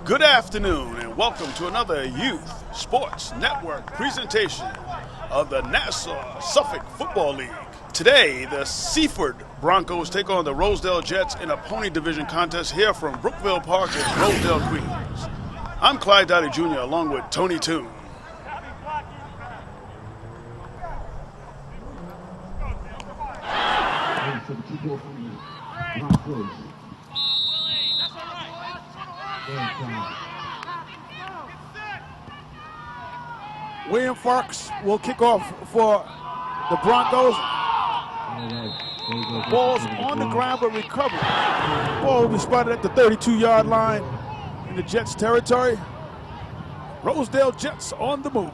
Good afternoon and welcome to another Youth Sports Network presentation of the Nassau Suffolk Football League. Today, the Seaford Broncos take on the Rosedale Jets in a pony division contest here from Brookville Park in Rosedale, Queens. I'm Clyde Dottie Jr. along with Tony Toon. William Farks will kick off for the Broncos. Ball's on the ground but recovered. Ball will be spotted at the 32-yard line in the Jets' territory. Rosedale Jets on the move.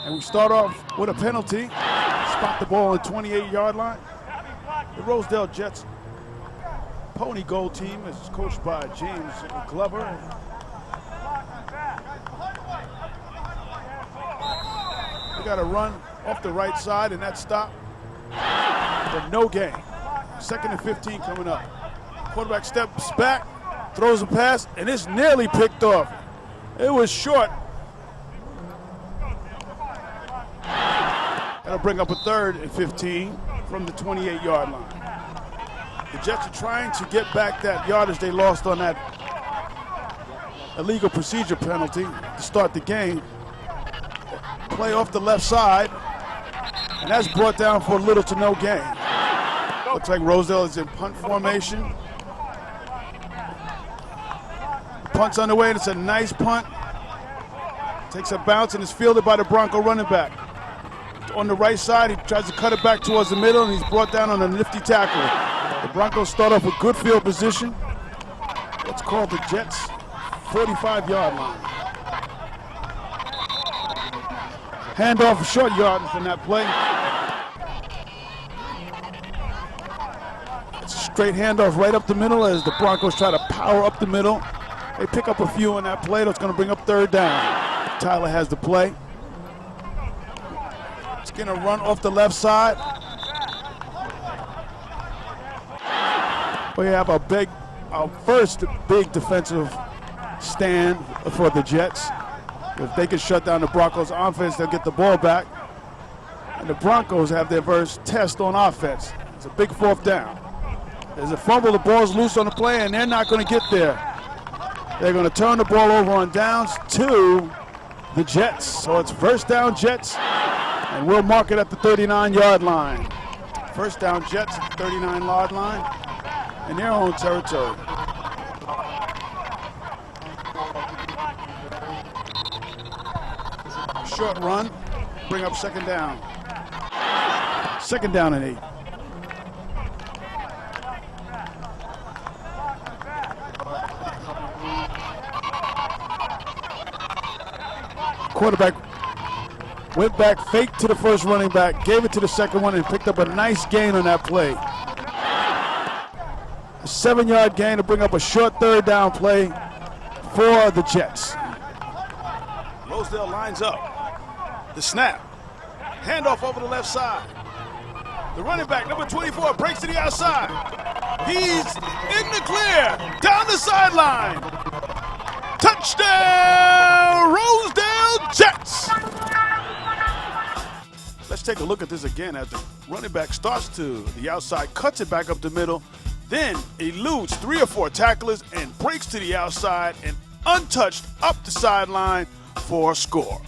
And we start off with a penalty. Spot the ball on the 28-yard line. The Rosedale Jets pony goal team is coached by James Glover. We got a run off the right side, and that stop for no gain. 2nd and 15 coming up. Quarterback steps back, throws a pass, and it's nearly picked off. It was short. That'll bring up a 3rd and 15 from the 28-yard line. The Jets are trying to get back that yardage they lost on that illegal procedure penalty to start the game. Play off the left side, and that's brought down for little to no gain. Looks like Rosedale is in punt formation. Punt's underway, and it's a nice punt. Takes a bounce and is fielded by the Bronco running back. On the right side, he tries to cut it back towards the middle, and he's brought down on a nifty tackle. The Broncos start off with good field position. It's called the Jets' 45-yard line. Handoff a short yard from that play. It's a straight handoff right up the middle as the Broncos try to power up the middle. They pick up a few on that play. That's going to bring up 3rd down. Tyler has the play. It's going to run off the left side. We have our first big defensive stand for the Jets. If they can shut down the Broncos offense, they'll get the ball back. And the Broncos have their first test on offense. It's a big 4th down. There's a fumble, the ball's loose on the play, and they're not going to get there. They're going to turn the ball over on downs to the Jets. So it's 1st down Jets, and we'll mark it at the 39-yard line. 1st down Jets at the 39-yard line in their own territory. Short run, bring up 2nd down. 2nd down and 8. Quarterback went back, faked to the first running back, gave it to the second one, and picked up a nice gain on that play. A 7-yard gain to bring up a short 3rd down play for the Jets. Rosedale lines up. The snap. Handoff over the left side. The running back, number 24, breaks to the outside. He's in the clear. Down the sideline. Touchdown, Rosedale Jets. Let's take a look at this again as the running back starts to the outside, cuts it back up the middle, then eludes 3 or 4 tacklers and breaks to the outside and untouched up the sideline for a score.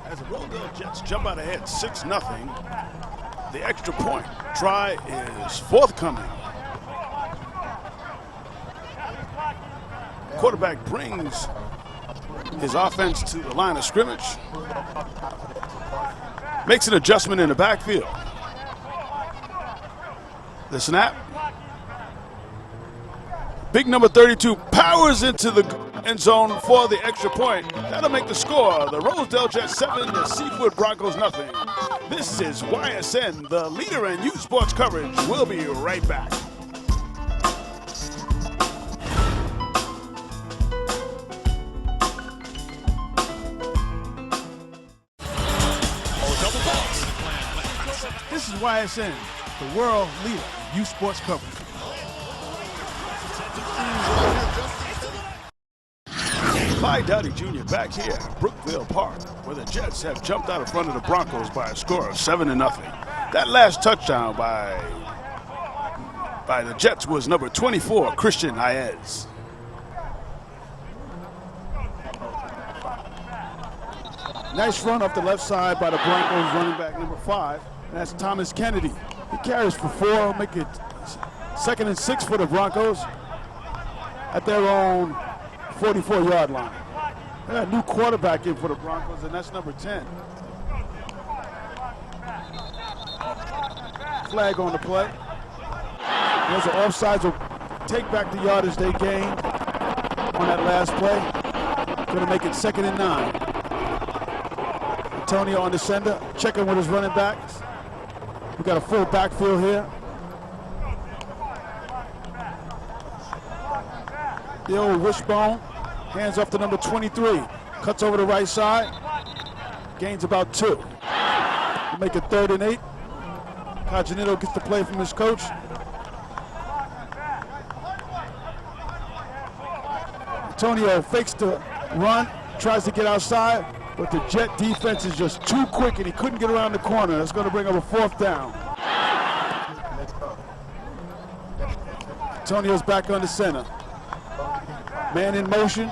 As the Rosedale Jets jump out ahead 6-0, the extra point try is forthcoming. Quarterback brings his offense to the line of scrimmage. Makes an adjustment in the backfield. The snap. Big number 32 powers into the end zone for the extra point. That'll make the score. The Rosedale Jets 7, the Seaford Broncos nothing. This is YSN, the leader in youth sports coverage. We'll be right back. YSN, the world leader in youth sports coverage. Clyde Dowdy Jr. back here at Brookville Park, where the Jets have jumped out in front of the Broncos by a score of 7-0. That last touchdown by the Jets was number 24, Christian Ayez. Nice run off the left side by the Broncos running back number 5, and that's Thomas Kennedy. He carries for 4, make it 2nd and 6 for the Broncos at their own 44-yard line. They got a new quarterback in for the Broncos, and that's number 10. Flag on the play. There's an offsides, will take back the yardage they gained on that last play. Going to make it 2nd and 9. Antonio on the sender, checking with his running backs. We got a full backfield here. The old wishbone, hands off to number 23. Cuts over the right side, gains about 2. Make it 3rd and 8. Cajanito gets the play from his coach. Antonio fakes the run, tries to get outside, but the Jet defense is just too quick and he couldn't get around the corner. That's going to bring up a 4th down. Antonio's back on the center. Man in motion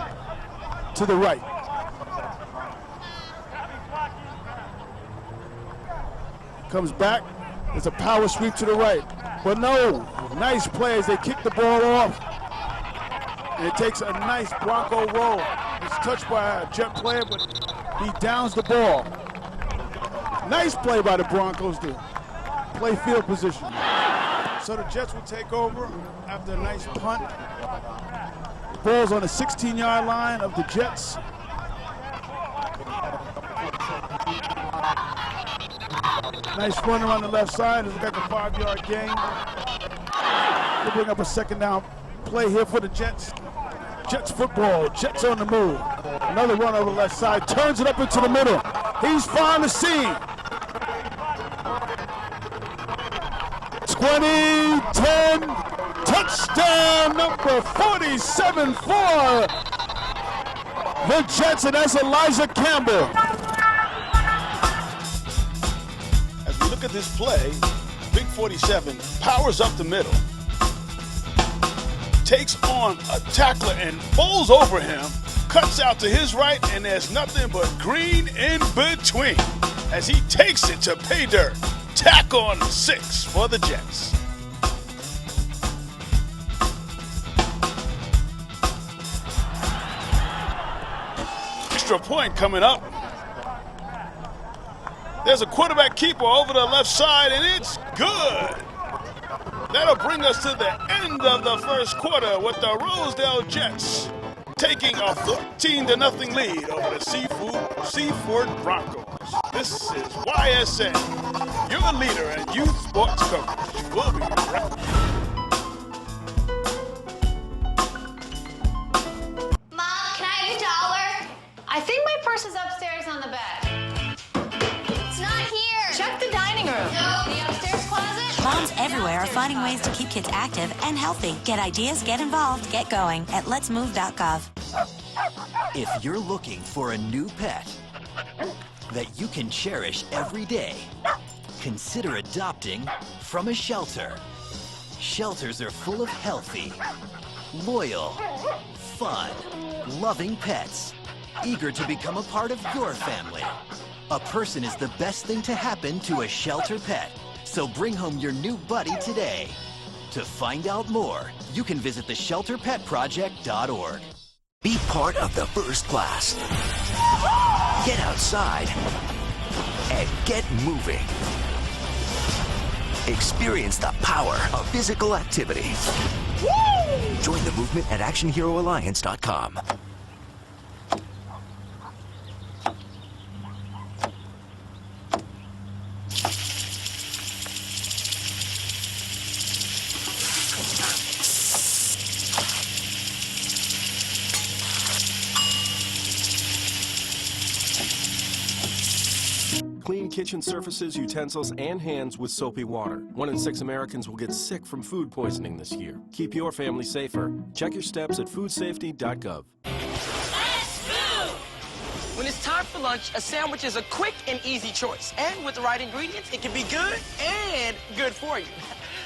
to the right. Comes back. There's a power sweep to the right. But no, nice play as they kick the ball off. And it takes a nice Bronco roll. It's touched by a Jet player, but he downs the ball. Nice play by the Broncos to play field position. So the Jets will take over after a nice punt. The ball's on the 16-yard line of the Jets. Nice run around the left side. It's got the 5-yard gain. We'll bring up a 2nd down play here for the Jets. Jets football, Jets on the move. Another run over the left side, turns it up into the middle. He's found the seam. 20-10, touchdown number 47 for the Jets, and that's Elijah Campbell. As we look at this play, Big 47 powers up the middle, takes on a tackler and bowls over him, cuts out to his right, and there's nothing but green in between as he takes it to pay dirt. Tack on 6 for the Jets. Extra point coming up. There's a quarterback keeper over the left side, and it's good. That'll bring us to the end of the first quarter with the Rosedale Jets taking a 14-0 lead over the Seaford Broncos. This is YSN, your leader in youth sports coverage. We'll be right back. Mom, can I have $1? I think my purse is upstairs on the bed. It's not here. Check the dining room. No, the upstairs closet. Moms everywhere are finding ways to keep kids active and healthy. Get ideas, get involved, get going at letsmove.gov. If you're looking for a new pet that you can cherish every day, consider adopting from a shelter. Shelters are full of healthy, loyal, fun, loving pets, eager to become a part of your family. A person is the best thing to happen to a shelter pet, so bring home your new buddy today. To find out more, you can visit theshelterpetproject.org. Be part of the first class. Get outside and get moving. Experience the power of physical activity. Woo! Join the movement at actionheroalliance.com. kitchen surfaces, utensils, and hands with soapy water. 1 in 6 Americans will get sick from food poisoning this year. Keep your family safer. Check your steps at foodsafety.gov. When it's time for lunch, a sandwich is a quick and easy choice. And with the right ingredients, it can be good and good for you.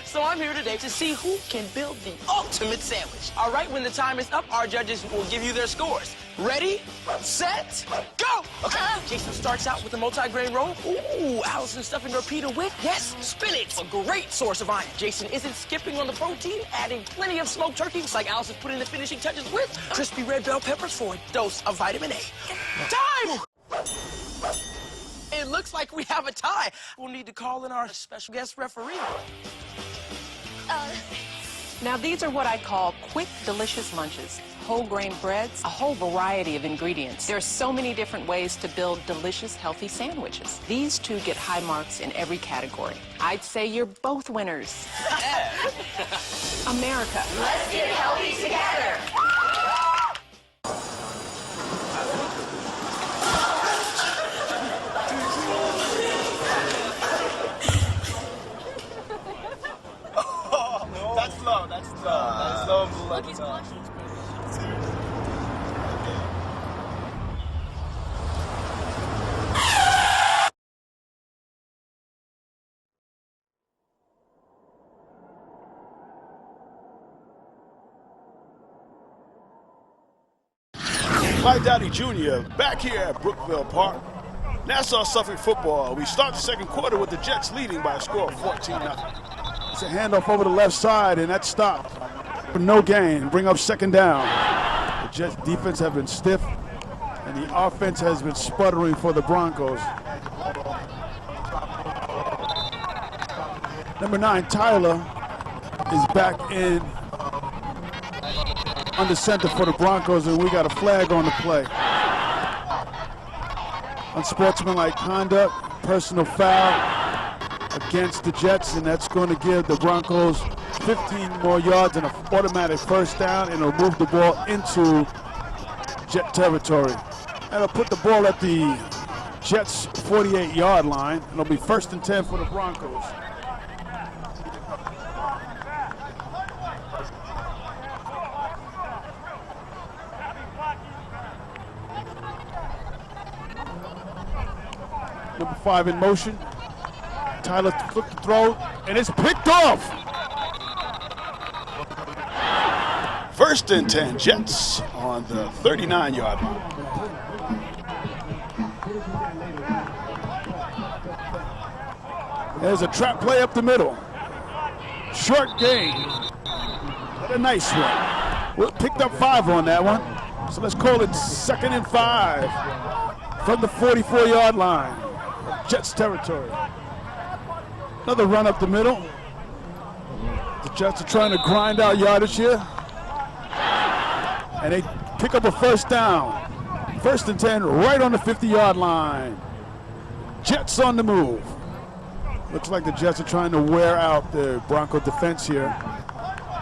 So I'm here today to see who can build the ultimate sandwich. All right, when the time is up, our judges will give you their scores. Ready, set, go! Okay, Jason starts out with a multi-grain roll. Ooh, Allison stuffing her pita with, yes, spinach, a great source of iron. Jason isn't skipping on the protein, adding plenty of smoked turkey, just like Allison's putting the finishing touches with crispy red bell peppers for a dose of vitamin A. Time! It looks like we have a tie. We'll need to call in our special guest referee. Now, these are what I call quick, delicious lunches. Whole grain breads, a whole variety of ingredients. There are so many different ways to build delicious, healthy sandwiches. These two get high marks in every category. I'd say you're both winners. America. Let's get healthy together. Mike Dowdy Jr. back here at Brookville Park. Nassau Suffolk football. We start the second quarter with the Jets leading by a score of 14-0. It's a handoff over the left side, and that's stopped for no gain. Bring up second down. The Jets defense have been stiff, and the offense has been sputtering for the Broncos. Number 9, Tyler, is back in under center for the Broncos, and we got a flag on the play. Unsportsmanlike conduct, personal foul against the Jets, and that's going to give the Broncos 15 more yards and an automatic first down, and it'll move the ball into Jet territory. That'll put the ball at the Jets' 48-yard line, and it'll be 1st and 10 for the Broncos. Number 5 in motion. Tyler flipped the throw, and it's picked off. 1st and 10, Jets on the 39-yard line. There's a trap play up the middle. Short gain. What a nice one. We picked up 5 on that one. So let's call it 2nd and 5 from the 44-yard line. Jets territory. Another run up the middle. The Jets are trying to grind out yardage here. And they pick up a first down. 1st and 10 right on the 50-yard line. Jets on the move. Looks like the Jets are trying to wear out the Bronco defense here.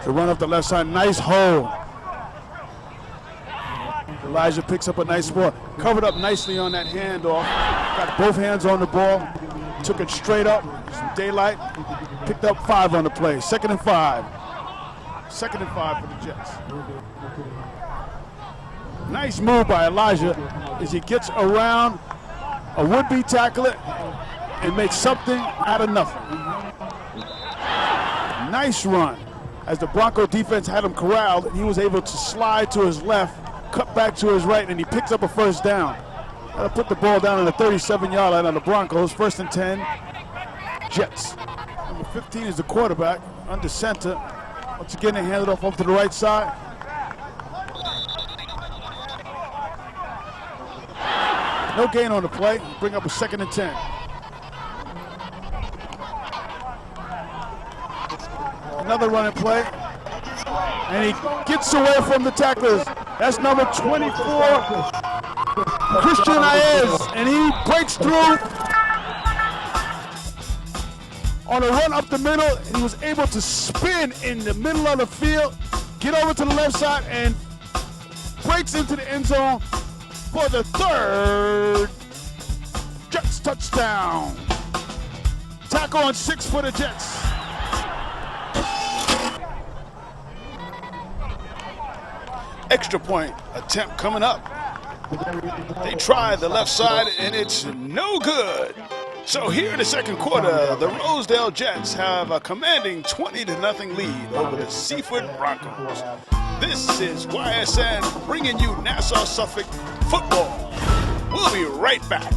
To run up the left side, nice hole. Elijah picks up a nice ball. Covered up nicely on that handoff. Got both hands on the ball. Took it straight up. Some daylight. Picked up 5 on the play. 2nd and 5. 2nd and 5 for the Jets. Nice move by Elijah as he gets around a would-be tackler and makes something out of nothing. Nice run. As the Bronco defense had him corralled, he was able to slide to his left, cut back to his right, and he picks up a first down. That'll put the ball down on the 37-yard line on the Broncos. 1st and 10, Jets. Number 15 is the quarterback, under center. Once again, they hand it off to the right side. No gain on the play. Bring up a 2nd and 10. Another running play. And he gets away from the tacklers. That's number 24, Christian Ayez. And he breaks through on a run up the middle. He was able to spin in the middle of the field, get over to the left side, and breaks into the end zone for the 3rd Jets touchdown. Tackle on 6 for the Jets. Extra point attempt coming up. They try the left side, and it's no good. So here in the second quarter, the Rosedale Jets have a commanding 20-0 lead over the Seaford Broncos. This is YSN bringing you Nassau-Suffolk football. We'll be right back.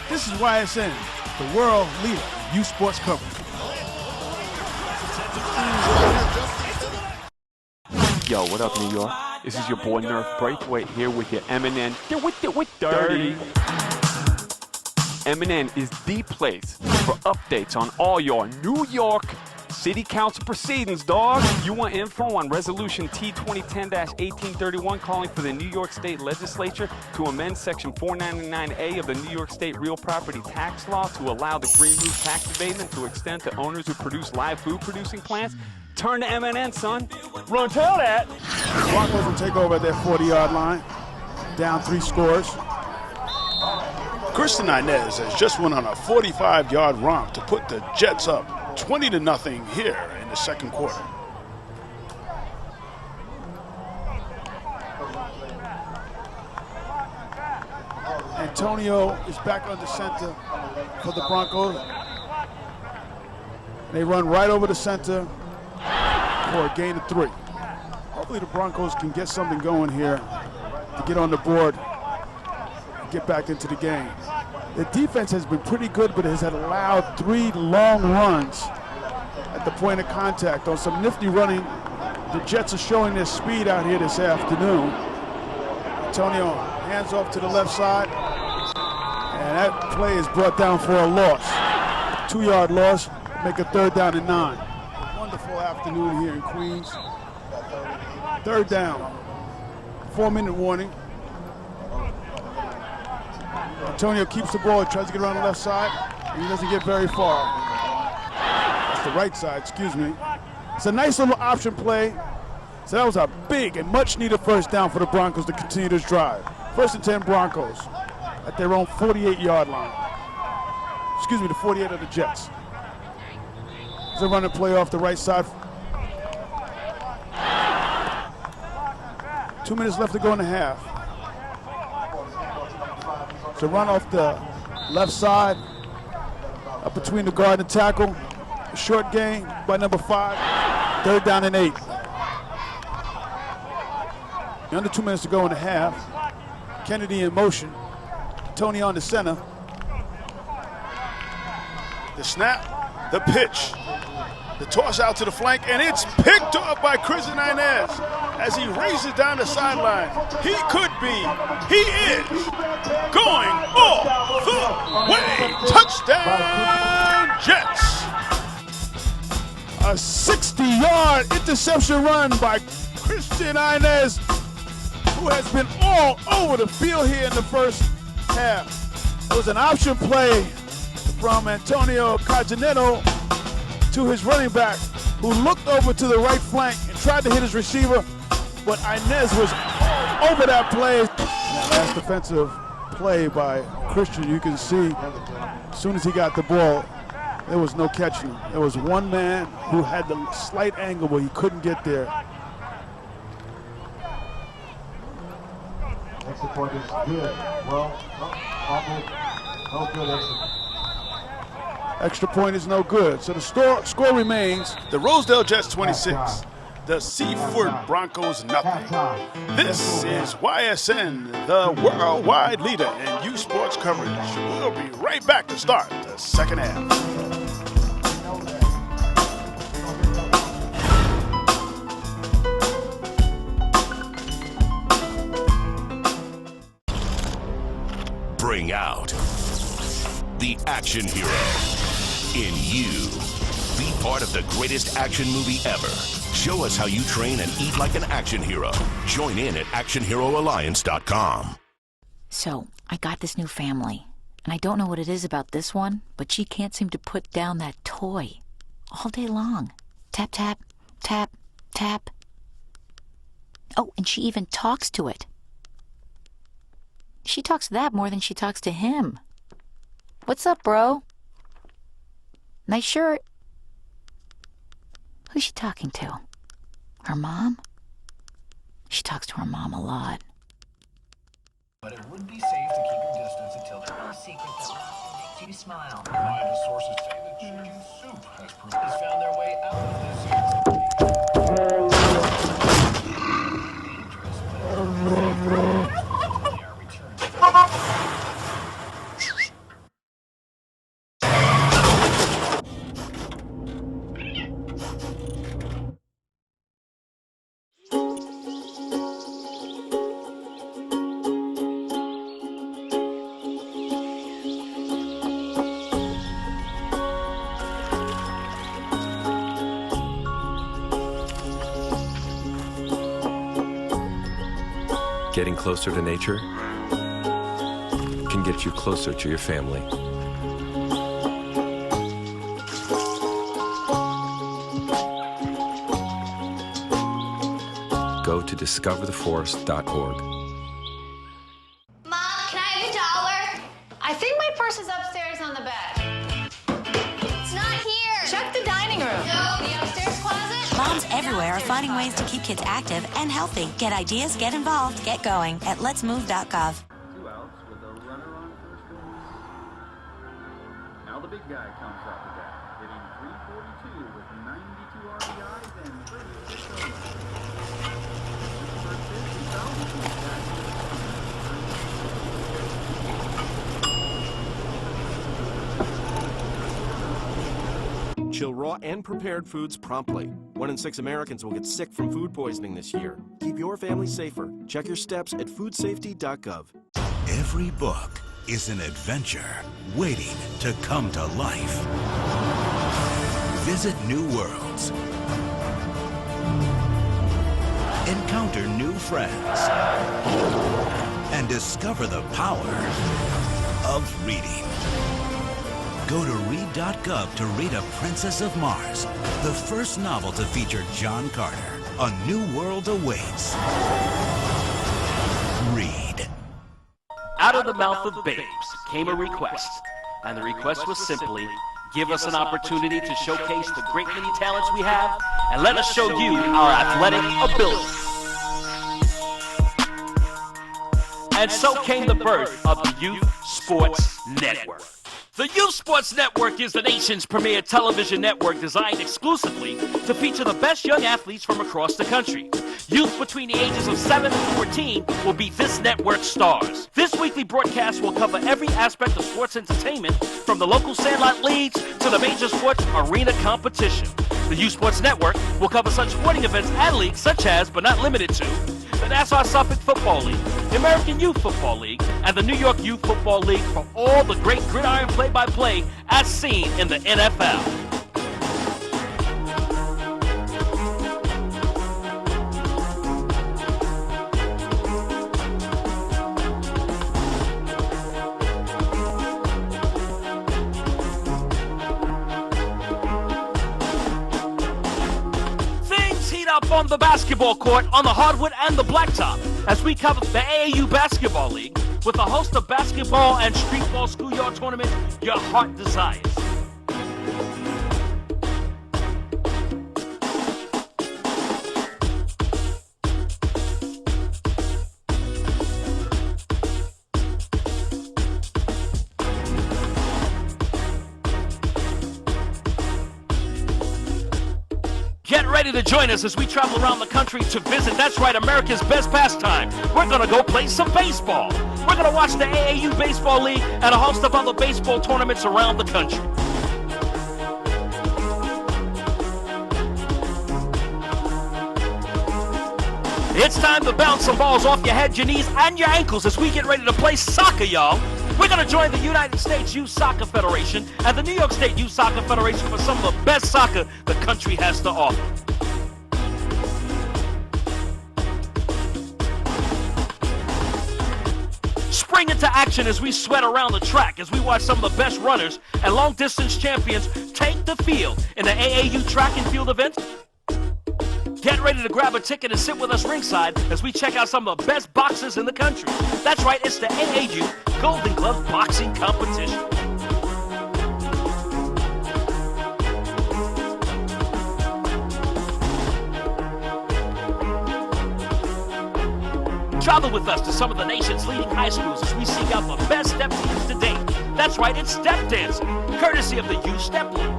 This is YSN, the world leader in youth sports coverage. Yo, what up, New York? This is your boy Nerf Braithwaite here with your MNN. Get with dirty. MNN is the place for updates on all your New York City Council proceedings, dog. You want info on Resolution T 2010-1831 calling for the New York State Legislature to amend Section 499A of the New York State Real Property Tax Law to allow the green roof tax abatement to extend to owners who produce live food producing plants? Turn to MNN, son. Run, tell that. Broncos will take over at their 40-yard line. Down 3 scores. Christian Inez has just went on a 45-yard romp to put the Jets up 20-0 here in the second quarter. Antonio is back under center for the Broncos. They run right over the center for a gain of 3. Hopefully the Broncos can get something going here to get on the board and get back into the game. The defense has been pretty good, but has allowed 3 long runs at the point of contact on some nifty running. The Jets are showing their speed out here this afternoon. Antonio hands off to the left side, and that play is brought down for a loss. 2-yard loss, make a 3rd down and 9. Wonderful afternoon here in Queens. 3rd down, 4-minute warning. Antonio keeps the ball, tries to get around the left side, and he doesn't get very far. That's the right side, excuse me. It's a nice little option play. So that was a big and much needed 1st down for the Broncos to continue this drive. 1st and 10 Broncos at their own 48-yard line. Excuse me, the 48 of the Jets. It's a running play off the right side. 2 minutes left to go in the half. It's a run off the left side, up between the guard and tackle. A short gain by number 5, 3rd down and 8. Under 2 minutes to go in the half. Kennedy in motion. Tony on the center. The snap, the pitch, the toss out to the flank, and it's picked up by Christian Inez as he races down the sideline. He could be, he is going all the way. Touchdown, Jets. A 60-yard interception run by Christian Inez, who has been all over the field here in the first half. It was an option play from Antonio Cajanetto to his running back, who looked over to the right flank and tried to hit his receiver, but Inez was all over that play. That last defensive play by Christian, you can see as soon as he got the ball, there was no catching him. There was one man who had the slight angle, but he couldn't get there. Extra point is good. Well, no good Extra point is no good. So the score remains. The Rosedale Jets 26, the Seaford Broncos nothing. This is YSN, the worldwide leader in youth sports coverage. We'll be right back to start the second half. Bring out the action hero in you. Be part of the greatest action movie ever. Show us how you train and eat like an action hero. Join in at actionheroalliance.com. So, I got this new family, and I don't know what it is about this one, but she can't seem to put down that toy all day long. Tap, tap, tap, tap. Oh, and she even talks to it. She talks to that more than she talks to him. What's up, bro? Nice shirt. Who's she talking to? Her mom? She talks to her mom a lot. But it would be safe to keep your distance until there's no secret that makes you smile. Reliable sources say that chicken soup has Found their way out of this year's Getting closer to nature can get you closer to your family. Go to discovertheforest.org. Mom, can I have $1? I think my purse is upstairs on the bed. It's not here. Check the dining room. No, the upstairs closet. Moms everywhere are finding ways to keep kids active and healthy. Get ideas, get involved, get going at letsmove.gov. 2 outs with a runner on first base. Now the big guy comes up to bat, hitting .342 with 92 RBIs and 36 home runs. Chill raw and prepared foods promptly. 1 in 6 Americans will get sick from food poisoning this year. Keep your family safer. Check your steps at foodsafety.gov. Every book is an adventure waiting to come to life. Visit new worlds. Encounter new friends. And discover the power of reading. Go to read.gov to read A Princess of Mars, the first novel to feature John Carter. A new world awaits. Read. Out of the mouth of babes came a request, and the request was simply, give us an opportunity to showcase the great many talents we have, and let us show you our athletic ability. And so came the birth of the Youth Sports Network. The Youth Sports Network is the nation's premier television network designed exclusively to feature the best young athletes from across the country. Youth between the ages of 7 and 14 will be this network's stars. This weekly broadcast will cover every aspect of sports entertainment, from the local sandlot leagues to the major sports arena competition. The Youth Sports Network will cover such sporting events and leagues such as, but not limited to, the Nassau-Suffolk Football League, the American Youth Football League, and the New York Youth Football League for all the great gridiron play-by-play as seen in the NFL. Up on the basketball court, on the hardwood and the blacktop, as we cover the AAU Basketball League with a host of basketball and streetball schoolyard tournaments your heart desires. Get ready to join us as we travel around the country to visit, that's right, America's best pastime. We're going to go play some baseball. We're going to watch the AAU Baseball League and a host of other baseball tournaments around the country. It's time to bounce some balls off your head, your knees, and your ankles as we get ready to play soccer, y'all. We're going to join the United States Youth Soccer Federation and the New York State Youth Soccer Federation for some of the best soccer the country has to offer. Spring into action as we sweat around the track, as we watch some of the best runners and long-distance champions take the field in the AAU track and field events. Get ready to grab a ticket and sit with us ringside as we check out some of the best boxers in the country. That's right, it's the AAU Golden Glove Boxing Competition. Travel with us to some of the nation's leading high schools as we seek out the best step teams to date. That's right, it's step dancing, courtesy of the U Step League.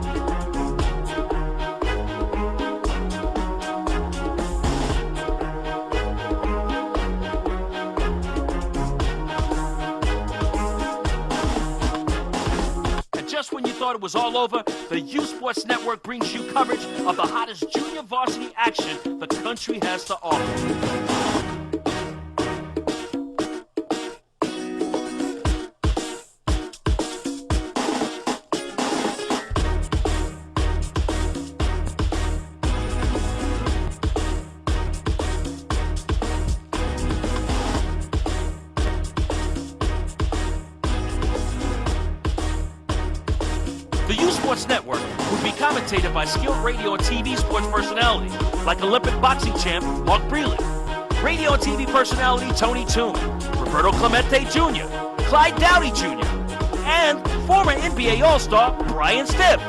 And just when you thought it was all over, the U Sports Network brings you coverage of the hottest junior varsity action the country has to offer. The U Sports Network would be commentated by skilled radio and TV sports personalities like Olympic boxing champ Mark Breland, radio and TV personality Tony Toon, Roberto Clemente Jr., Clyde Dowdy Jr., and former NBA All-Star Brian Stipp.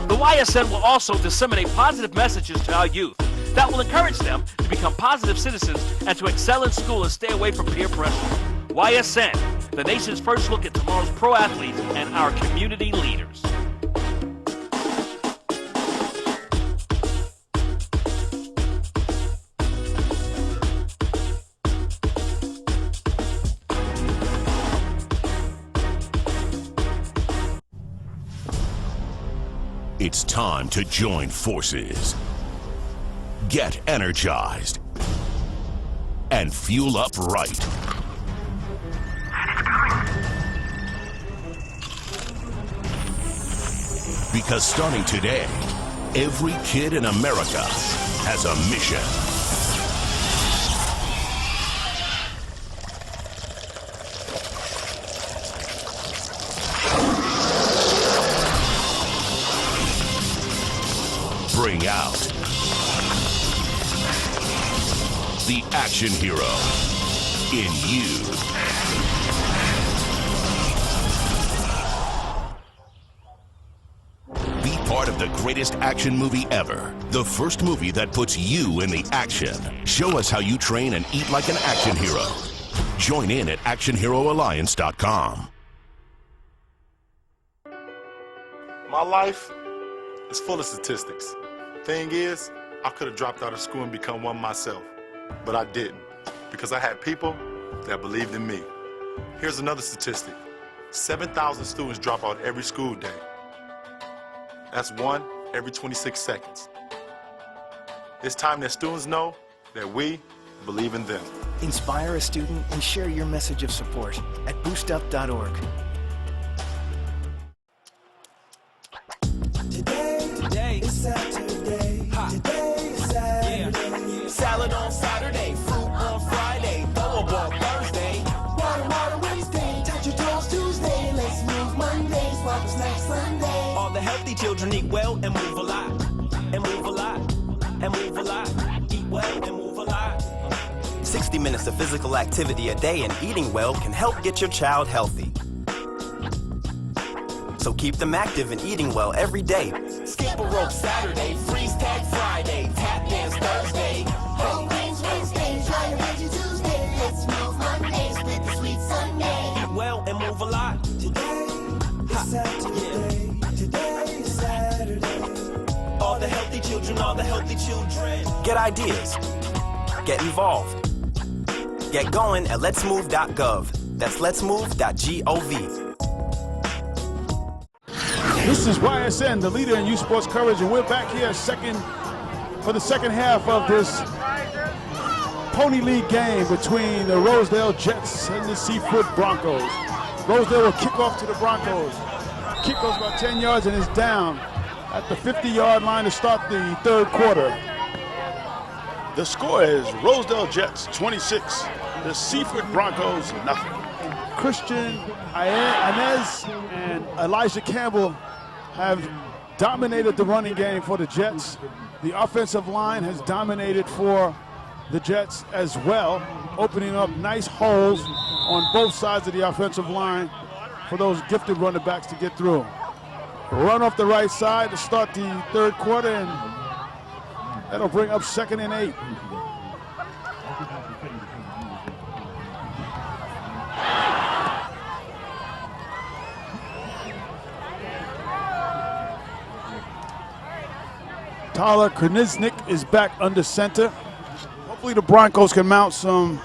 The YSN will also disseminate positive messages to our youth that will encourage them to become positive citizens and to excel in school and stay away from peer pressure. YSN, the nation's first look at tomorrow's pro athletes and our community leaders. It's time to join forces. Get energized and fuel up right. Because starting today, every kid in America has a mission. Bring out the action hero in you. Be part of the greatest action movie ever. The first movie that puts you in the action. Show us how you train and eat like an action hero. Join in at actionheroalliance.com. My life is full of statistics. Thing is, I could have dropped out of school and become one myself, but I didn't because I had people that believed in me. Here's another statistic. 7,000 students drop out every school day. That's one every 26 seconds. It's time that students know that we believe in them. Inspire a student and share your message of support at boostup.org. Today is Saturday. Today is Saturday. Yeah. Salad on Saturday, fruit on Friday, throw a ball Thursday. Water Wednesday, touch your toes Tuesday. Let's move Monday, swap a snack Sunday. All the healthy children eat well and move a lot. And move a lot. And move a lot. Eat well and move a lot. 60 minutes of physical activity a day and eating well can help get your child healthy. So keep them active and eating well every day. Skip a rope Saturday, freeze tag Friday, tap dance Thursday. Whole grains Wednesday, try your veggie Tuesday. Let's move Monday, split the sweet Sunday. Eat well and move a lot. Today is Saturday. Today is Saturday. All the healthy children, all the healthy children. Get ideas. Get involved. Get going at letsmove.gov. That's letsmove.gov. This is YSN, the leader in youth sports coverage, and we're back here for the second half of this Pony League game between the Rosedale Jets and the Seaford Broncos. Rosedale will kick off to the Broncos. Kick goes about 10 yards and is down at the 50-yard line to start the third quarter. The score is Rosedale Jets 26, the Seaford Broncos nothing. Christian Inez and Elijah Campbell have dominated the running game for the Jets. The offensive line has dominated for the Jets as well, opening up nice holes on both sides of the offensive line for those gifted running backs to get through. Run off the right side to start the third quarter, and that'll bring up 2nd and 8. Tyler Kriznik is back under center. Hopefully the Broncos can mount some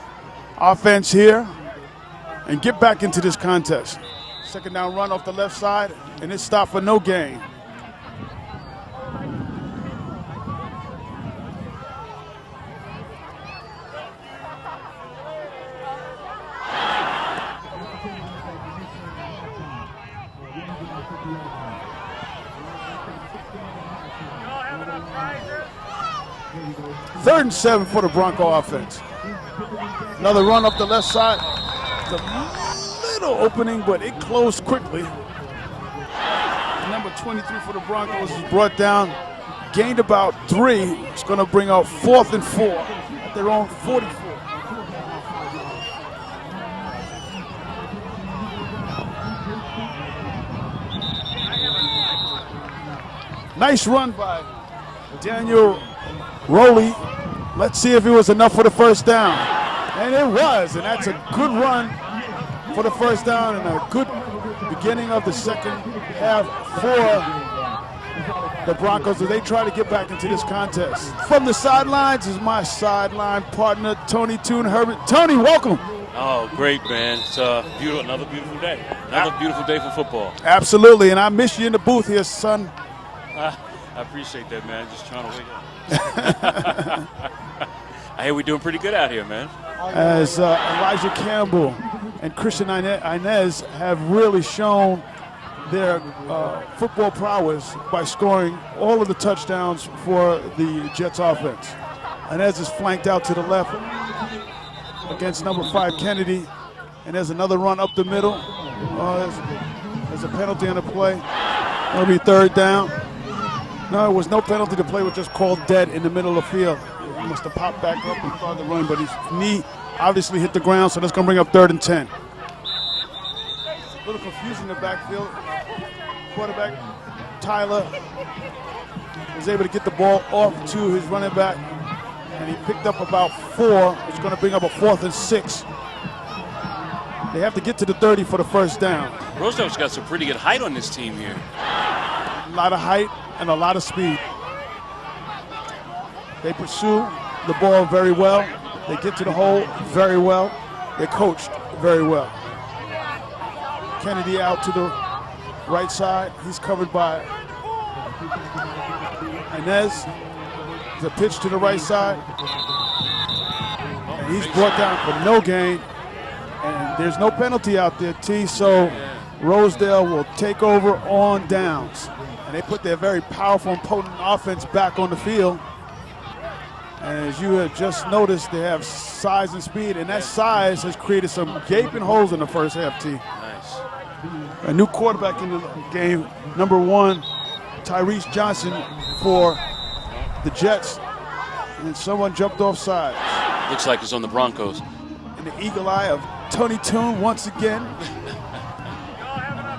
offense here and get back into this contest. 2nd down run off the left side, and it's stopped for no gain. Third and 7 for the Bronco offense. Another run up the left side. It's a little opening, but it closed quickly. Number 23 for the Broncos is brought down, gained about 3. It's going to bring out 4th and 4 at their own 44. Nice run by Daniel Rowley. Let's see if it was enough for the first down. And it was, and that's a good run for the first down and a good beginning of the second half for the Broncos as they try to get back into this contest. From the sidelines is my sideline partner, Tony Toon Herbert. Tony, welcome. Oh, great, man. It's beautiful, another beautiful day. Another beautiful day for football. Absolutely, and I miss you in the booth here, son. I appreciate that, man. Just trying to wake up. I hear we're doing pretty good out here, man. As Elijah Campbell and Christian Inez have really shown their football prowess by scoring all of the touchdowns for the Jets offense. Inez is flanked out to the left against number 5 Kennedy, and there's another run up the middle. There's a penalty on the play. It'll be 3rd down. No, it was no penalty. The play was just called dead in the middle of the field. He must have popped back up and started the run, but his knee obviously hit the ground, so that's going to bring up 3rd and 10. A little confusing in the backfield. Quarterback Tyler was able to get the ball off to his running back, and he picked up about 4. It's going to bring up a 4th and 6. They have to get to the 30 for the first down. Rosedale's got some pretty good height on this team here. A lot of height and a lot of speed. They pursue the ball very well. They get to the hole very well. They coached very well. Kennedy out to the right side. He's covered by Inez. The pitch to the right side. And he's brought down for no gain. And there's no penalty out there, T, so Rosedale will take over on downs. And they put their very powerful and potent offense back on the field. And as you have just noticed, they have size and speed, and that size has created some gaping holes in the first half, T. Nice. A new quarterback in the game, number 1, Tyrese Johnson for the Jets. And someone jumped off sides. Looks like it's on the Broncos. And the eagle eye of Tony Toon once again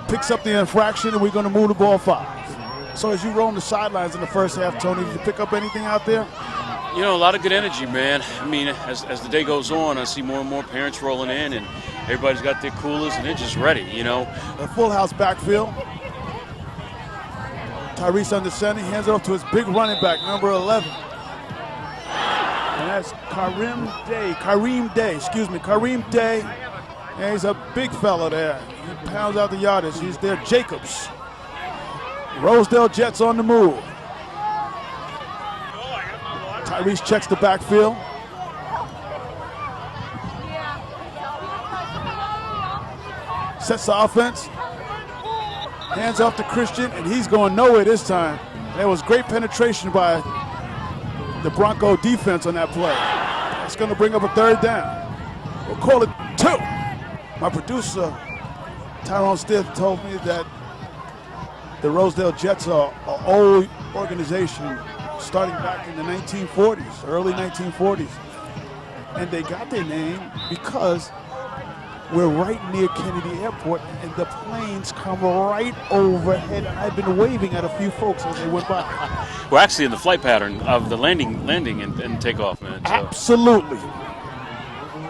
picks up the infraction, and we're going to move the ball 5. So as you roam the sidelines in the first half, Tony, did you pick up anything out there? You know, a lot of good energy, man. I mean, as the day goes on, I see more and more parents rolling in, and everybody's got their coolers, and they're just ready, you know. A full house backfield. Tyrese under center, he hands it off to his big running back, number 11. And that's Kareem Day. And he's a big fella there. He pounds out the yardage. He's there, Jacobs. Rosedale Jets on the move. Tyrese checks the backfield. Sets the offense. Hands off to Christian, and he's going nowhere this time. There was great penetration by the Bronco defense on that play. That's going to bring up a 3rd down. We'll call it 2. My producer, Tyrone Stith, told me that the Rosedale Jets are an old organization starting back in the 1940s, early 1940s. And they got their name because we're right near Kennedy Airport, and the planes come right overhead. I've been waving at a few folks as they went by. We're actually in the flight pattern of the landing and takeoff, man. So. Absolutely.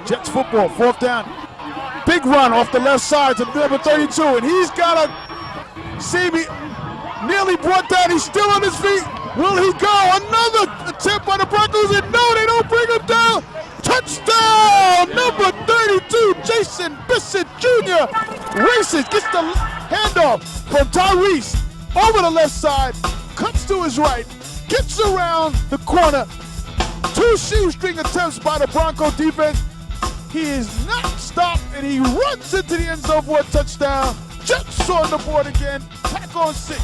Jets football, fourth down. Big run off the left side to number 32, and he's got a Seamy nearly brought down. He's still on his feet. Will he go? Another attempt by the Broncos, and no, they don't bring him down. Touchdown! Number 32, Jason Bissett Jr. races, gets the handoff from Tyrese over the left side, cuts to his right, gets around the corner. 2 shoestring attempts by the Bronco defense. He is not stopped, and he runs into the end zone for a touchdown. Jets on the board again, pack on 6.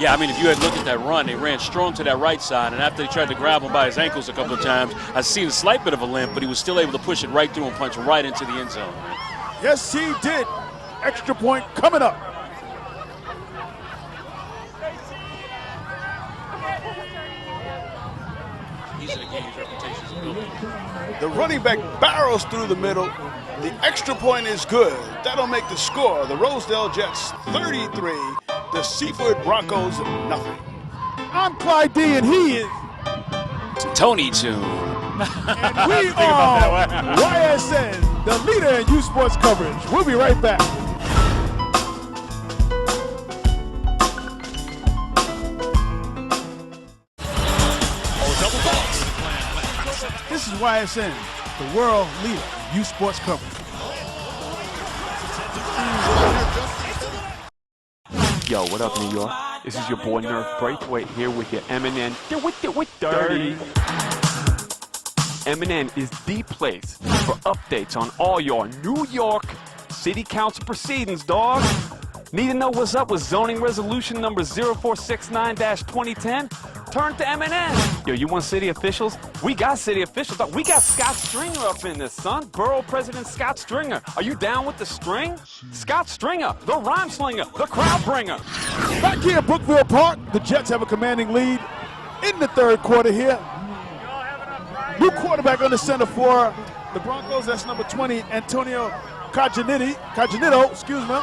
Yeah, I mean, if you had looked at that run, they ran strong to that right side, and after they tried to grab him by his ankles a couple of times, I seen a slight bit of a limp, but he was still able to push it right through and punch right into the end zone. Yes, he did. Extra point coming up. He's going to gain his reputation as a builder. The running back barrels through the middle. The extra point is good. That'll make the score. The Rosedale Jets 33, the Seaford Broncos nothing. I'm Clyde D, and he is Tony Toon. And we are YSN, the leader in youth sports coverage. We'll be right back. This is YSN, the world leader in youth sports coverage. Yo, what up, New York? This is your boy Nerf Braithwaite here with your MNN. With Dirty. MNN is the place for updates on all your New York City Council proceedings, dog. Need to know what's up with zoning resolution number 0469-2010? Turn to MNN. Yo, you want city officials? We got city officials. We got Scott Stringer up in this, son. Borough President Scott Stringer. Are you down with the string? Scott Stringer, the rhyme slinger, the crowd bringer. Back here at Brookville Park, the Jets have a commanding lead in the third quarter here. New quarterback on the center for the Broncos. That's number 20, Antonio Cajanito, excuse me.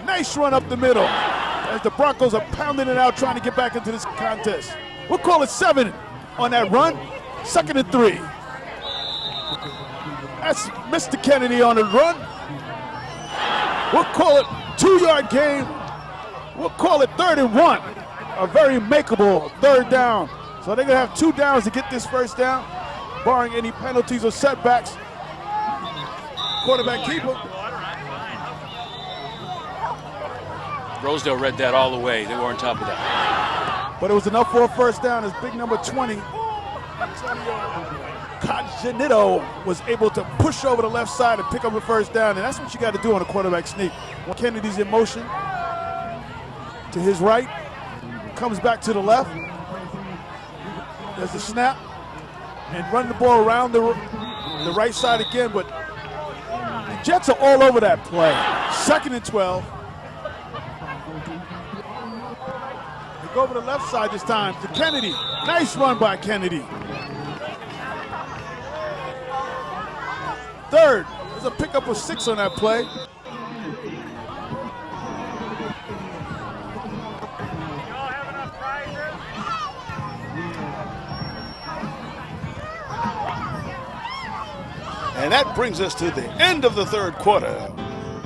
Nice run up the middle as the Broncos are pounding it out, trying to get back into this contest. We'll call it 7 on that run. 2nd and 3. That's Mr. Kennedy on the run. We'll call it 2-yard gain. We'll call it 3rd and 1. A very makeable 3rd down. So they're going to have 2 downs to get this first down, barring any penalties or setbacks. Quarterback keeper. Rosedale read that all the way. They were on top of that. But it was enough for a first down as big number 20, Cajanito, was able to push over the left side and pick up a first down. And that's what you got to do on a quarterback sneak. When Kennedy's in motion to his right, comes back to the left. There's the snap and run the ball around the right side again. But the Jets are all over that play. 2nd and 12. Go over the left side this time to Kennedy. Nice run by Kennedy. 3rd. There's a pickup of 6 on that play. And that brings us to the end of the third quarter.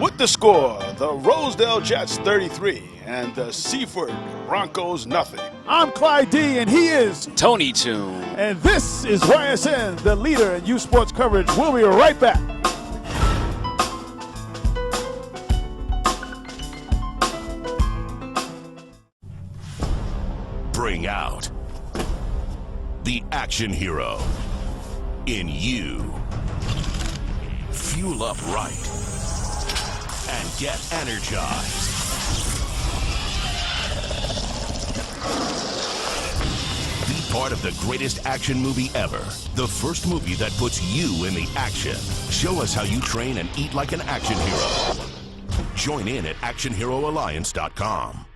With the score, the Rosedale Jets 33 and the Seaford Broncos nothing. I'm Clyde D, and he is Tony Toon. And this is YSN, the leader in youth sports coverage. We'll be right back. Bring out the action hero in you. Fuel up right and get energized. Be part of the greatest action movie ever. The first movie that puts you in the action. Show us how you train and eat like an action hero. Join in at actionheroalliance.com.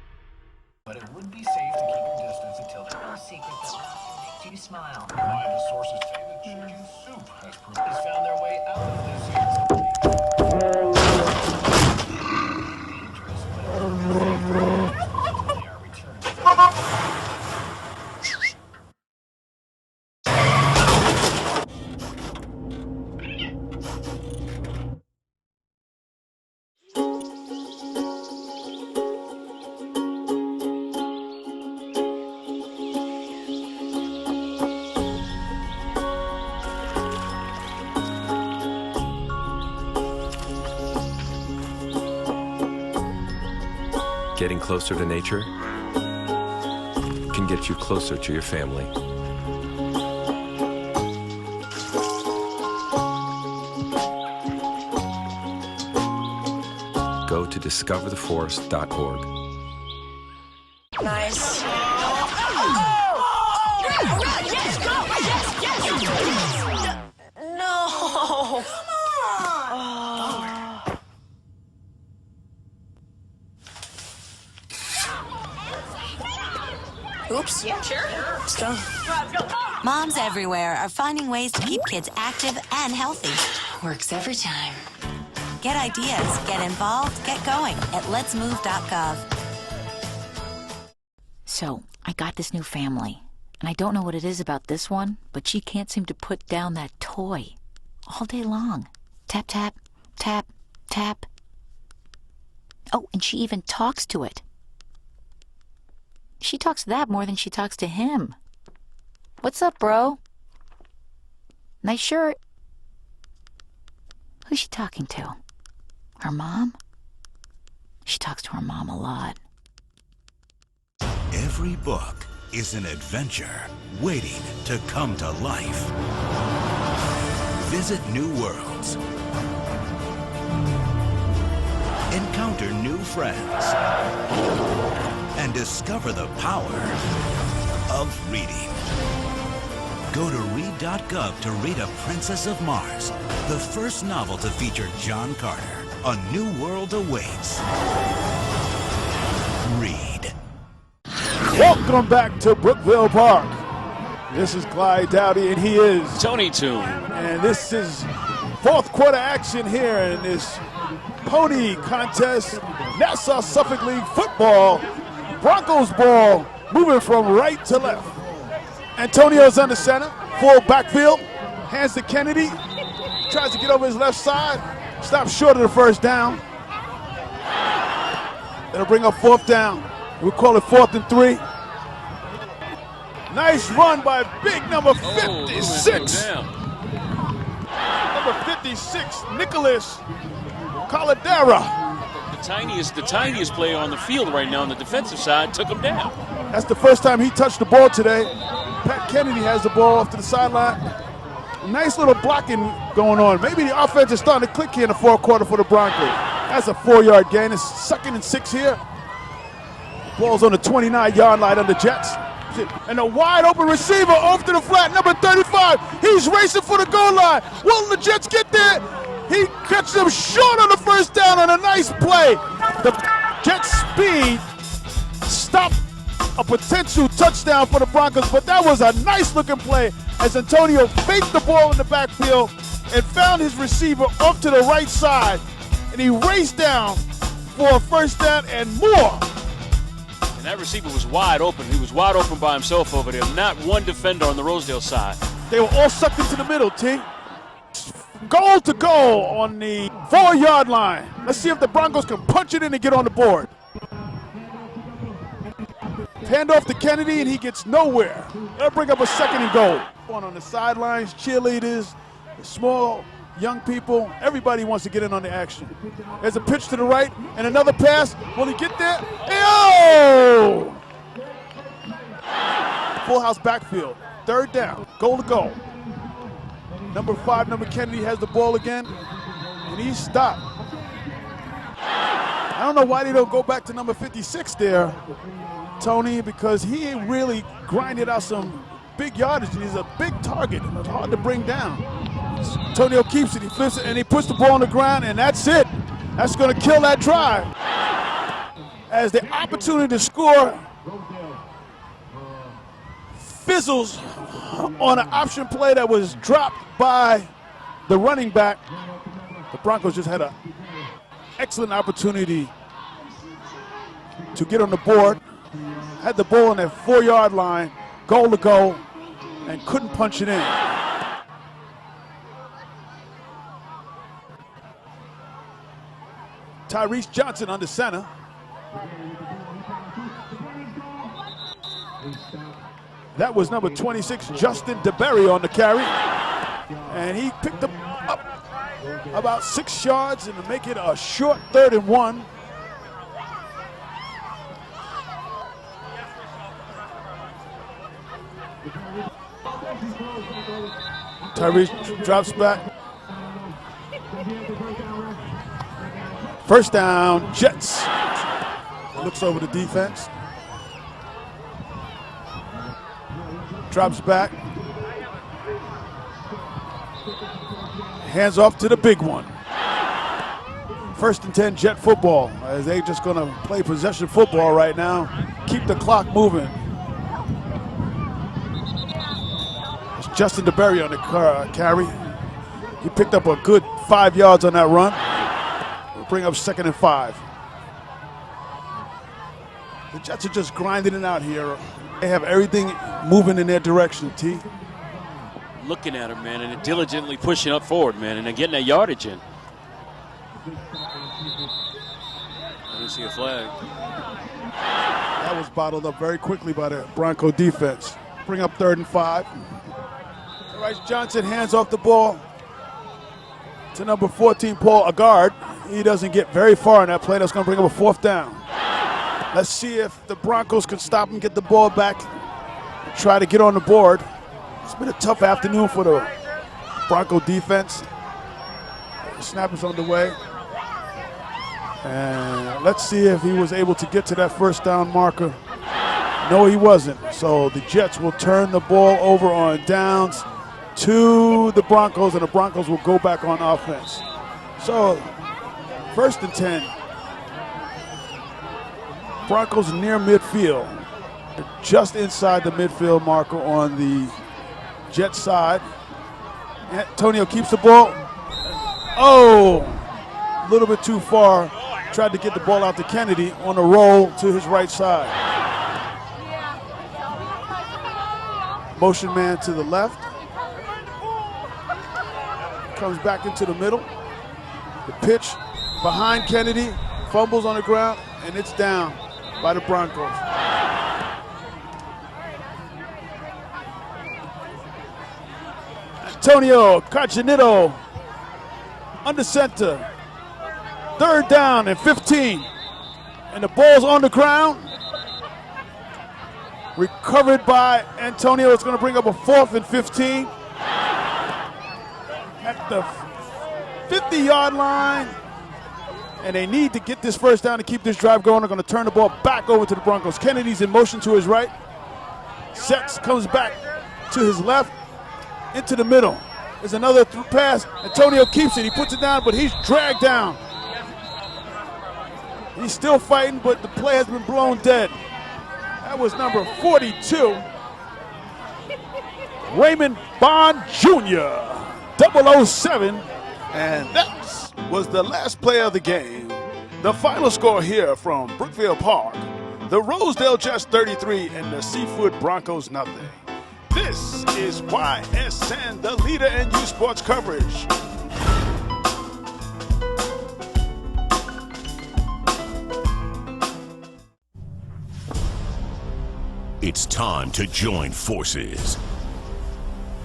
But it would be safe to keep your distance until there are secrets that make you smile. Reliable sources say that chicken soup has found their way out of this year's dangerous, but it will be safe. They are returning. Getting closer to nature can get you closer to your family. Go to discovertheforest.org. Nice. No. Oops. Yeah, sure. Let's go. Moms everywhere are finding ways to keep kids active and healthy. Works every time. Get ideas, get involved, get going at letsmove.gov. So, I got this new family, and I don't know what it is about this one, but she can't seem to put down that toy all day long. Tap, tap, tap, tap. Oh, and she even talks to it. She talks to that more than she talks to him. What's up, bro? Nice shirt. Who's she talking to? Her mom? She talks to her mom a lot. Every book is an adventure waiting to come to life. Visit new worlds. Encounter new friends. And discover the power of reading. Go to read.gov to read A Princess of Mars, the first novel to feature John Carter. A new world awaits. Read. Welcome back to Brookville Park. This is Clyde Dowdy, and he is Tony Toon. And this is fourth quarter action here in this pony contest. Nassau Suffolk League football. Broncos ball moving from right to left. Antonio's under center, full backfield, hands to Kennedy, tries to get over his left side, stops short of the first down. That'll bring up fourth down. We'll call it 4th and 3. Nice run by big number 56. Number 56, Nicholas Caladera. The tiniest player on the field right now on the defensive side took him down. That's the first time he touched the ball today. Pat Kennedy has the ball off to the sideline. Nice little blocking going on. Maybe the offense is starting to click here in the fourth quarter for the Broncos. That's a 4-yard gain. It's 2nd and 6 here. Ball's on the 29-yard line on the Jets. And a wide open receiver off to the flat, number 35. He's racing for the goal line. Will the Jets get there? He catches him short on the first down on a nice play. The Jets' speed stopped a potential touchdown for the Broncos, but that was a nice-looking play as Antonio faked the ball in the backfield and found his receiver off to the right side, and he raced down for a first down and more. And that receiver was wide open. He was wide open by himself over there. Not one defender on the Rosedale side. They were all sucked into the middle, T. Goal to goal on the 4-yard line. Let's see if the Broncos can punch it in and get on the board. Hand off to Kennedy, and he gets nowhere. That'll bring up a 2nd and goal. On the sidelines, cheerleaders, the small young people, everybody wants to get in on the action. There's a pitch to the right, and another pass. Will he get there? Oh! Full house backfield. 3rd down. Goal to goal. Number 5, number Kennedy has the ball again, and he's stopped. I don't know why they don't go back to number 56 there, Tony, because he really grinded out some big yardage. He's a big target. It's hard to bring down. Antonio keeps it, he flips it, and he puts the ball on the ground, and that's it. That's going to kill that drive. As the opportunity to score fizzles on an option play that was dropped by the running back. The Broncos just had an excellent opportunity to get on the board. Had the ball on that 4-yard line, goal to go, and couldn't punch it in. Tyrese Johnson under center. That was number 26, Justin DeBerry, on the carry. And he picked up about 6 yards and to make it a short 3rd and 1. Tyrese drops back. First down, Jets. Looks over the defense. Drops back. Hands off to the big one. 1st and 10 Jet football, as they just gonna play possession football right now. Keep the clock moving. It's Justin DeBerry on the carry. He picked up a good 5 yards on that run. We'll bring up 2nd and 5. The Jets are just grinding it out here. They have everything moving in their direction, T. Looking at him, man, and diligently pushing up forward, man, and then getting that yardage in. I didn't see a flag. That was bottled up very quickly by the Bronco defense. Bring up 3rd and 5. Tyrese Johnson hands off the ball to number 14, Paul, a guard. He doesn't get very far in that play. That's going to bring up a 4th down. Let's see if the Broncos can stop him, get the ball back, and try to get on the board. It's been a tough afternoon for the Bronco defense. The snap is on the way. And let's see if he was able to get to that 1st down marker. No, he wasn't. So the Jets will turn the ball over on downs to the Broncos, and the Broncos will go back on offense. So 1st and 10. Broncos near midfield. Just inside the midfield marker on the Jet side. Antonio keeps the ball. Oh, a little bit too far. Tried to get the ball out to Kennedy on a roll to his right side. Motion man to the left. Comes back into the middle. The pitch behind Kennedy. Fumbles on the ground, and it's down by the Broncos. Antonio Cajanito under center. 3rd down and 15. And the ball's on the ground. Recovered by Antonio. It's going to bring up a 4th and 15. At the 50-yard line. And they need to get this 1st down to keep this drive going. They're going to turn the ball back over to the Broncos. Kennedy's in motion to his right. Sets comes back to his left. Into the middle. There's another pass. Antonio keeps it. He puts it down, but he's dragged down. He's still fighting, but the play has been blown dead. That was number 42. Raymond Bond Jr. 007. And that was the last play of the game. The final score here from Brookville Park. The Rosedale Jets 33 and the Seaford Broncos nothing. This is YSN, the leader in youth sports coverage. It's time to join forces.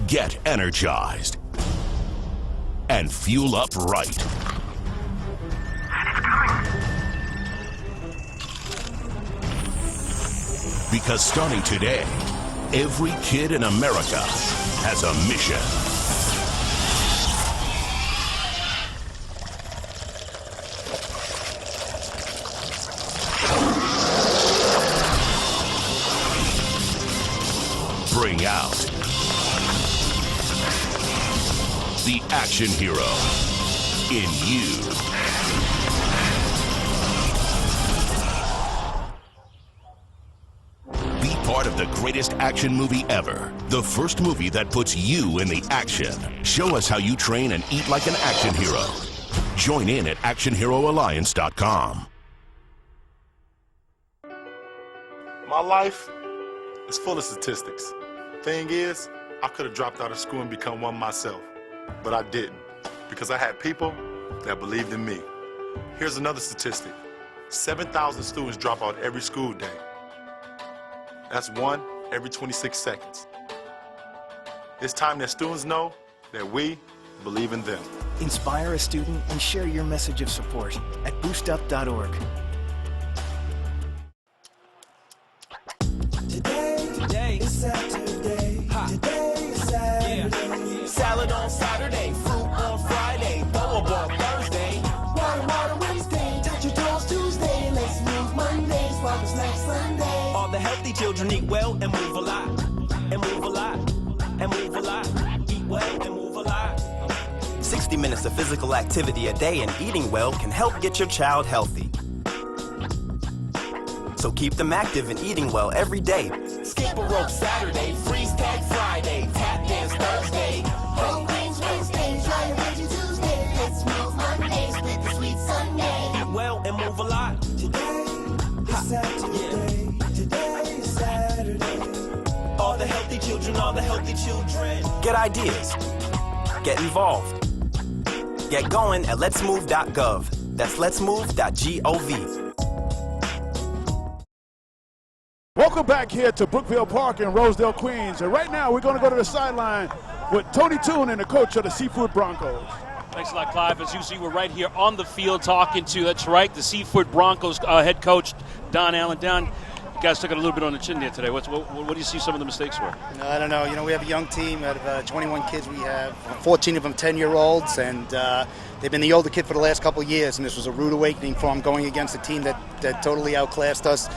Get energized. And fuel up right. Because starting today, every kid in America has a mission. Bring out the action hero in you. of the greatest action movie ever. The first movie that puts you in the action. Show us how you train and eat like an action hero. Join in at actionheroalliance.com. My life is full of statistics. Thing is, I could have dropped out of school and become one myself, but I didn't because I had people that believed in me. Here's another statistic. 7,000 students drop out every school day. That's one every 26 seconds. It's time that students know that we believe in them. Inspire a student and share your message of support at boostup.org. Today is Saturday. Today is Saturday. Salad on Saturday, fruit on Friday, throw a ball Thursday. Water Wednesday, touch your toes Tuesday. Let's move Monday, sparkle snack Sunday. All the healthy children eat well and move a lot. And move a lot. And move a lot. Eat well and move a lot. 60 minutes of physical activity a day and eating well can help get your child healthy. So keep them active and eating well every day. Skip a rope Saturday, freeze tag Friday, tap dance Thursday. Whole grains Wednesday, try your veggie Tuesday. Let's move Monday, split the sweet Sunday. Eat well and move a lot. Today is Saturday. Today is Saturday. All the healthy children, all the healthy children. Get ideas. Get involved. Get going at letsmove.gov. That's letsmove.gov. Welcome back here to Brookville Park in Rosedale, Queens. And right now we're going to go to the sideline with Tony Toon and the coach of the Seaford Broncos. Thanks a lot, Clive. As you see, we're right here on the field talking to, that's right, the Seaford Broncos head coach, Don Allen. Don, you guys took it a little bit on the chin there today. What do you see some of the mistakes were? I don't know. You know, we have a young team. Out of 21 kids, we have 14 of them 10-year-olds, and they've been the older kid for the last couple of years, and this was a rude awakening for them going against a team that totally outclassed us,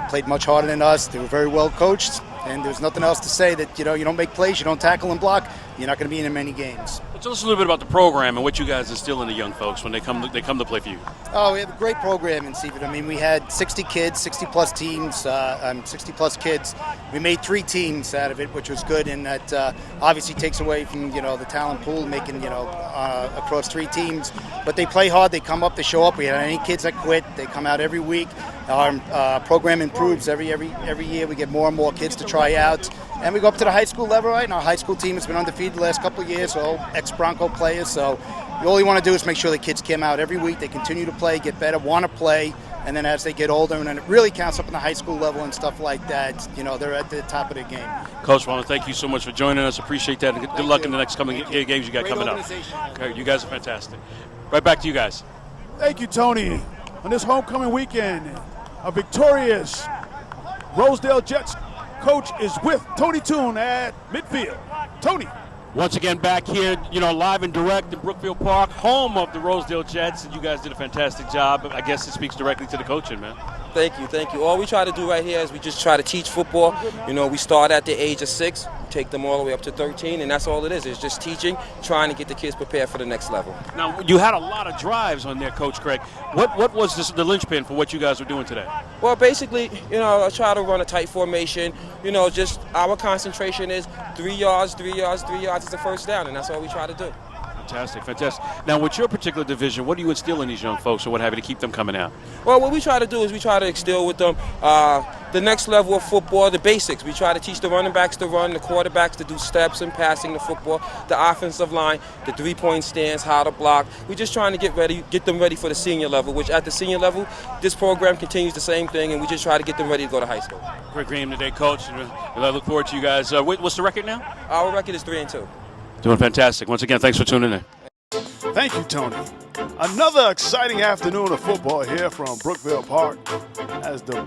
played much harder than us. They were very well coached, and there's nothing else to say that, you know, you don't make plays, you don't tackle and block, you're not going to be in many games. Tell us a little bit about the program and what you guys instill in the young folks when they come to play for you. Oh, we have a great program in Seaford. I mean, we had 60 kids, 60-plus teams, 60-plus kids. We made 3 teams out of it, which was good, and that obviously takes away from, you know, the talent pool, making, you know, across 3 teams. But they play hard, they come up, they show up. We had any kids that quit, they come out every week. Our program improves every year. We get more and more kids to try out. And we go up to the high school level, right? And our high school team has been undefeated the last couple of years, so ex-Bronco players. So all you want to do is make sure the kids come out every week. They continue to play, get better, want to play. And then as they get older, and then it really counts up in the high school level and stuff like that, you know, they're at the top of their game. Coach, I want to thank you so much for joining us. Appreciate that. And good luck in the next coming games you got coming up. Okay, you guys are fantastic. Right back to you guys. Thank you, Tony. On this homecoming weekend, a victorious Rosedale Jets coach is with Tony Toon at midfield. Tony. Once again, back here, you know, live and direct in Brookville Park, home of the Rosedale Jets, and you guys did a fantastic job. I guess it speaks directly to the coaching, man. Thank you. All we try to do right here is we just try to teach football. You know, we start at the age of 6, take them all the way up to 13, and that's all it is. It's just teaching, trying to get the kids prepared for the next level. Now, you had a lot of drives on there, Coach Craig. What was the linchpin for what you guys were doing today? Well, basically, you know, I try to run a tight formation. You know, just our concentration is 3 yards, 3 yards, 3 yards is the first down, and that's all we try to do. Fantastic. Now, with your particular division, what do you instill in these young folks or what have you to keep them coming out? Well, what we try to do is we try to instill with them the next level of football, the basics. We try to teach the running backs to run, the quarterbacks to do steps and passing the football, the offensive line, the three-point stance, how to block. We're just trying to get them ready for the senior level, which at the senior level, this program continues the same thing, and we just try to get them ready to go to high school. Great game today, Coach. I look forward to you guys. What's the record now? Our record is 3-2. Doing fantastic. Once again, thanks for tuning in. Thank you, Tony. Another exciting afternoon of football here from Brookville Park as the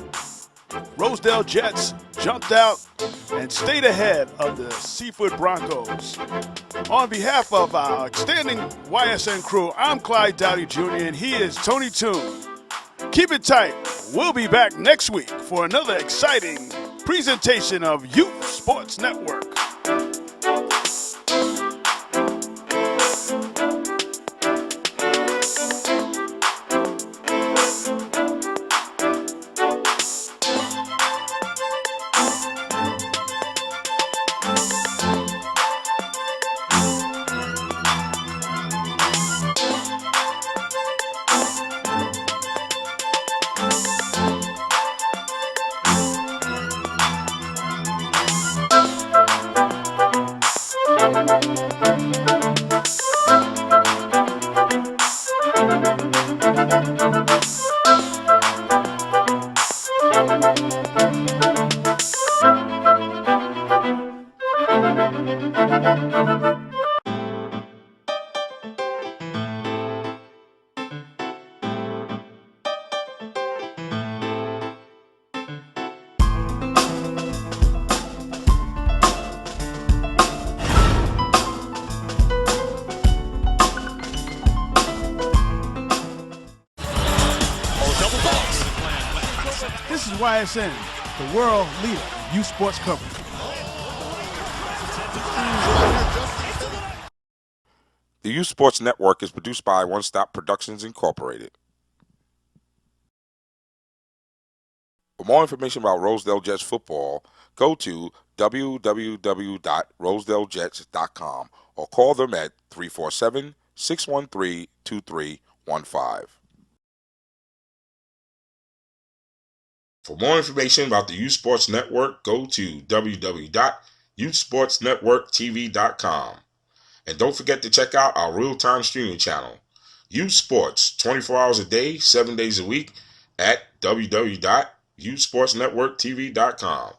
Rosedale Jets jumped out and stayed ahead of the Seaford Broncos. On behalf of our outstanding YSN crew, I'm Clyde Dowdy Jr. and he is Tony Toon. Keep it tight. We'll be back next week for another exciting presentation of Youth Sports Network. This is YSN, the world leader in youth sports coverage. The Youth Sports Network is produced by One Stop Productions Incorporated. For more information about Rosedale Jets football, go to www.rosedaljets.com or call them at 347-613-2315. For more information about the Youth Sports Network, go to www.youthsportsnetworktv.com. And don't forget to check out our real-time streaming channel, Youth Sports, 24 hours a day, 7 days a week, at www.youthsportsnetworktv.com.